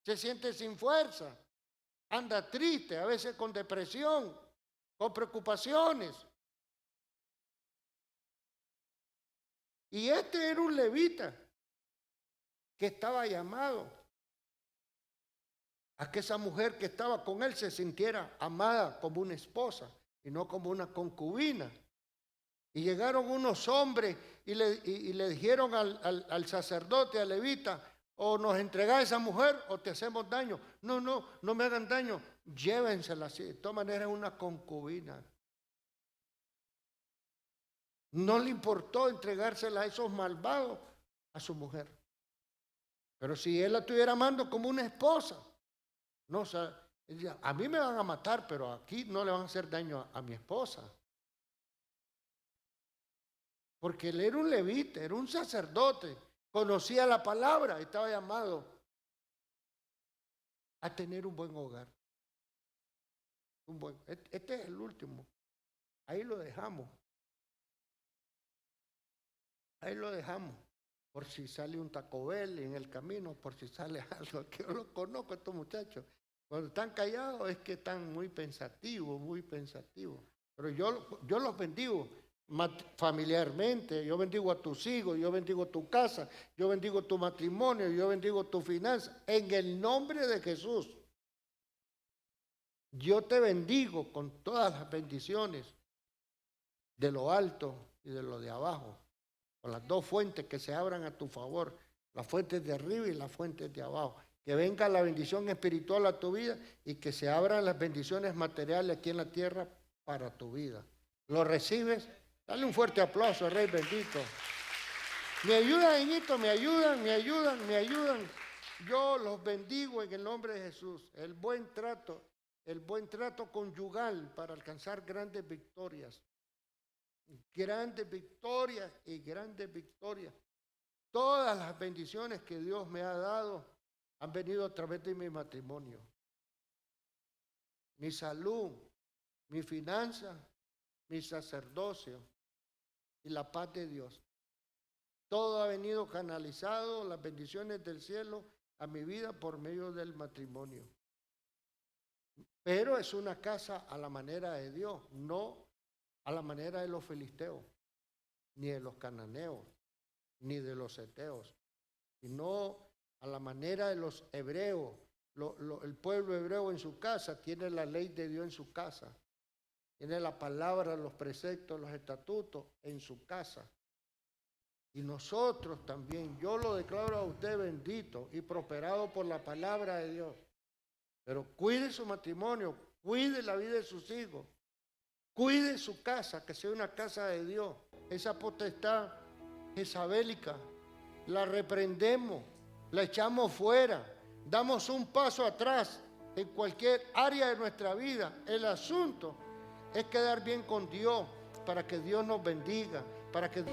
se siente sin fuerza, anda triste, a veces con depresión, con preocupaciones. Y este era un levita que estaba llamado a que esa mujer que estaba con él se sintiera amada como una esposa y no como una concubina. Y llegaron unos hombres y le dijeron al sacerdote, al levita, o nos entrega a esa mujer o te hacemos daño. No me hagan daño, llévensela así. De todas maneras es una concubina. No le importó entregársela a esos malvados a su mujer. Pero si él la estuviera amando como una esposa, no, o sea, a mí me van a matar, pero aquí no le van a hacer daño a mi esposa. Porque él era un levita, era un sacerdote, conocía la palabra, estaba llamado a tener un buen hogar. Este es el último. Ahí lo dejamos. Ahí lo dejamos. por si sale un Taco Bell en el camino, por si sale algo, que yo lo conozco a estos muchachos. Cuando están callados es que están muy pensativos, muy pensativos. Pero yo los bendigo familiarmente, yo bendigo a tus hijos, yo bendigo tu casa, yo bendigo tu matrimonio, yo bendigo tu finanza, en el nombre de Jesús. Yo te bendigo con todas las bendiciones de lo alto y de lo de abajo, con las dos fuentes que se abran a tu favor, las fuentes de arriba y las fuentes de abajo. Que venga la bendición espiritual a tu vida y que se abran las bendiciones materiales aquí en la tierra para tu vida. ¿Lo recibes? Dale un fuerte aplauso, Rey bendito. Me ayudan, niñitos, me ayudan. Yo los bendigo en el nombre de Jesús. El buen trato conyugal para alcanzar grandes victorias. Grandes victorias y grandes victorias. Todas las bendiciones que Dios me ha dado han venido a través de mi matrimonio. Mi salud, mi finanza, mi sacerdocio y la paz de Dios. Todo ha venido canalizado, las bendiciones del cielo, a mi vida por medio del matrimonio. Pero es una casa a la manera de Dios, no a la manera de los filisteos, ni de los cananeos, ni de los heteos, sino a la manera de los hebreos. El pueblo hebreo en su casa tiene la ley de Dios en su casa, tiene la palabra, los preceptos, los estatutos en su casa. Y nosotros también, yo lo declaro a usted bendito y prosperado por la palabra de Dios. Pero cuide su matrimonio, cuide la vida de sus hijos, cuide su casa, que sea una casa de Dios. Esa potestad jezabélica la reprendemos, la echamos fuera, damos un paso atrás en cualquier área de nuestra vida. El asunto es quedar bien con Dios para que Dios nos bendiga, para que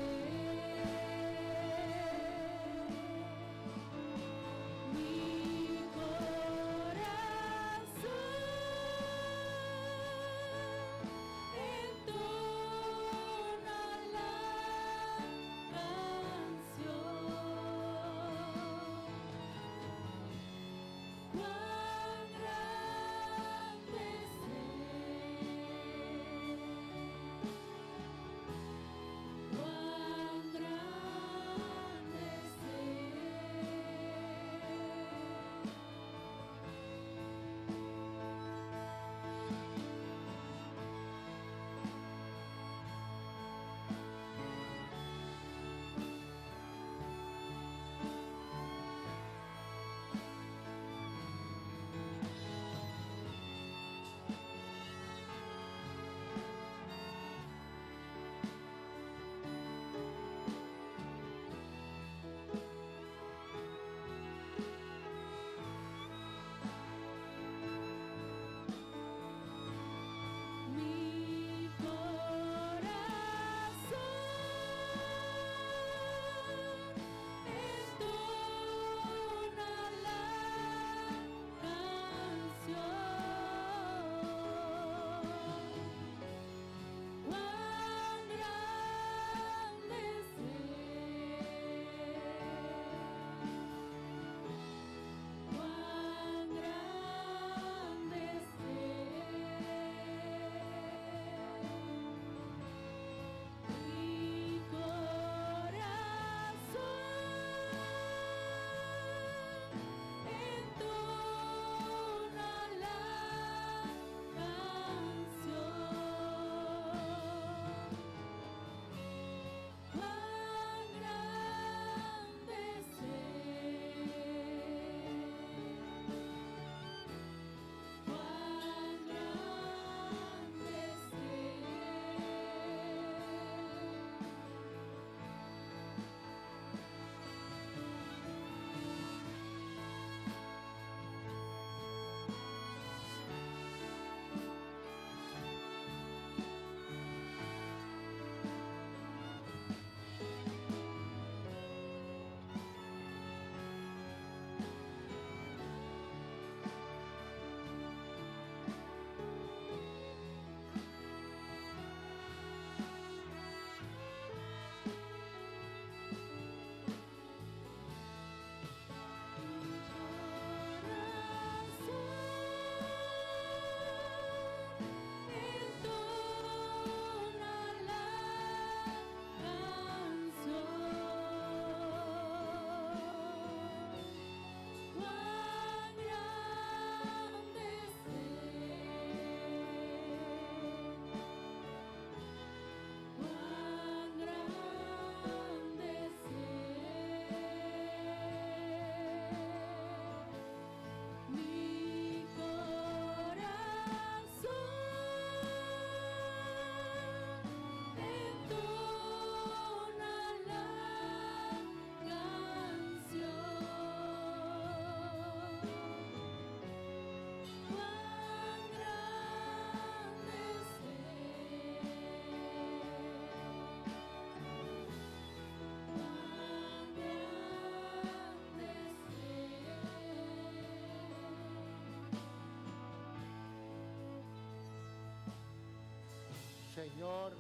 Señor,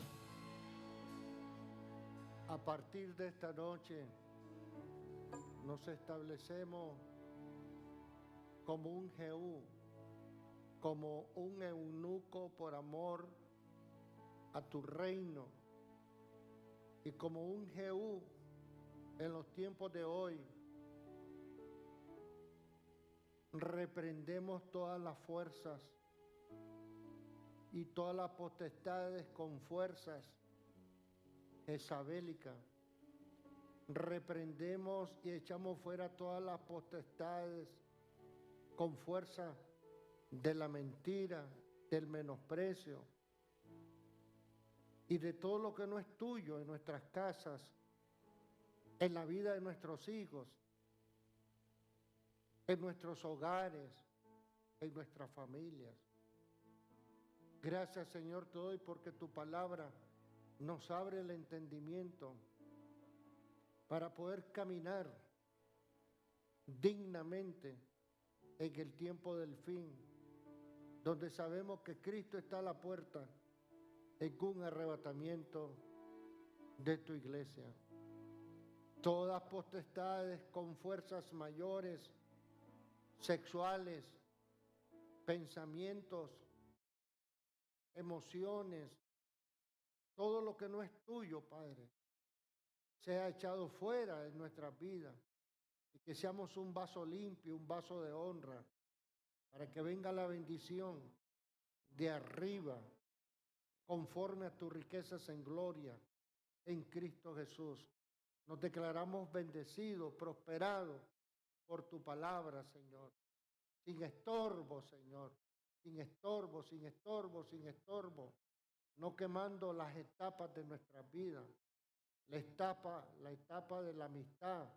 a partir de esta noche nos establecemos como un Jehú, como un eunuco por amor a tu reino, y como un Jehú en los tiempos de hoy. Reprendemos todas las fuerzas y todas las potestades con fuerzas jezabélicas. Reprendemos y echamos fuera todas las potestades con fuerza de la mentira, del menosprecio y de todo lo que no es tuyo en nuestras casas, en la vida de nuestros hijos, en nuestros hogares, en nuestras familias. Gracias, Señor, te doy porque tu palabra nos abre el entendimiento para poder caminar dignamente en el tiempo del fin, donde sabemos que Cristo está a la puerta en un arrebatamiento de tu iglesia. Todas potestades con fuerzas mayores, sexuales, pensamientos, emociones, todo lo que no es tuyo, Padre, sea echado fuera de nuestras vidas y que seamos un vaso limpio, un vaso de honra, para que venga la bendición de arriba, conforme a tus riquezas en gloria, en Cristo Jesús. Nos declaramos bendecidos, prosperados por tu palabra, Señor. Sin estorbo, Señor. Sin estorbo, sin estorbo, sin estorbo. No quemando las etapas de nuestras vidas. La etapa de la amistad,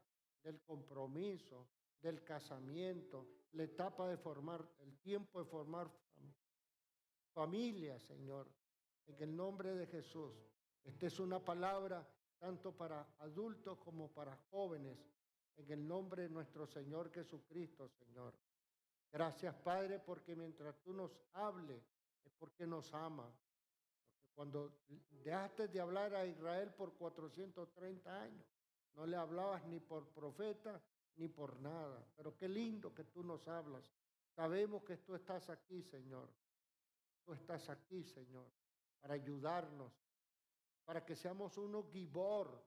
del compromiso, del casamiento, la etapa de formar, el tiempo de formar familia, Señor. En el nombre de Jesús. Esta es una palabra tanto para adultos como para jóvenes. En el nombre de nuestro Señor Jesucristo, Señor. Gracias, Padre, porque mientras tú nos hables, es porque nos ama. Porque cuando dejaste de hablar a Israel por 430 años, no le hablabas ni por profeta ni por nada. Pero qué lindo que tú nos hablas. Sabemos que tú estás aquí, Señor. Tú estás aquí, Señor, para ayudarnos, para que seamos unos gibor,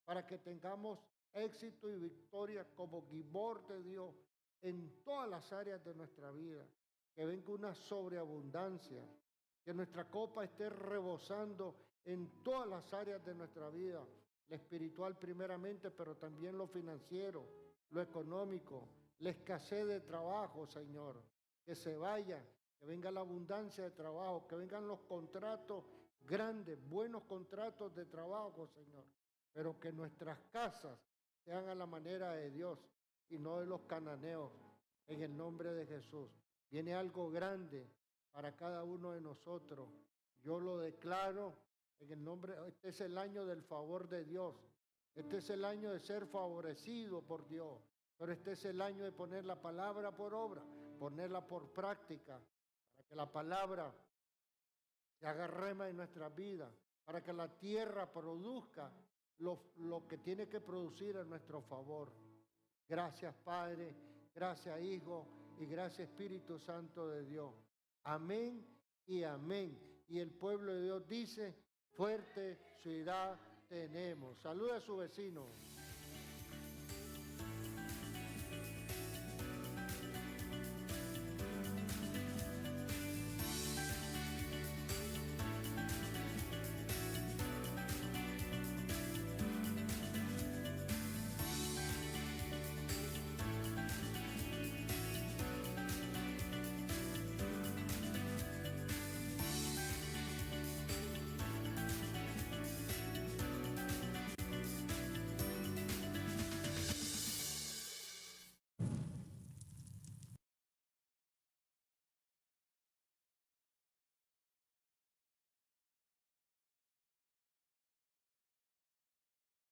para que tengamos éxito y victoria como gibor de Dios en todas las áreas de nuestra vida. Que venga una sobreabundancia, que nuestra copa esté rebosando en todas las áreas de nuestra vida, la espiritual primeramente, pero también lo financiero, lo económico, la escasez de trabajo, Señor, que se vaya, que venga la abundancia de trabajo, que vengan los contratos grandes, buenos contratos de trabajo, Señor, pero que nuestras casas sean a la manera de Dios y no de los cananeos, en el nombre de Jesús. Viene algo grande para cada uno de nosotros. Yo lo declaro en el nombre, este es el año del favor de Dios. Este es el año de ser favorecido por Dios. Pero este es el año de poner la palabra por obra, ponerla por práctica, para que la palabra se haga rema en nuestras vidas, para que la tierra produzca lo que tiene que producir a nuestro favor. Gracias, Padre, gracias, Hijo, y gracias, Espíritu Santo de Dios. Amén y amén. Y el pueblo de Dios dice, fuerte ciudad tenemos. Saluda a su vecino.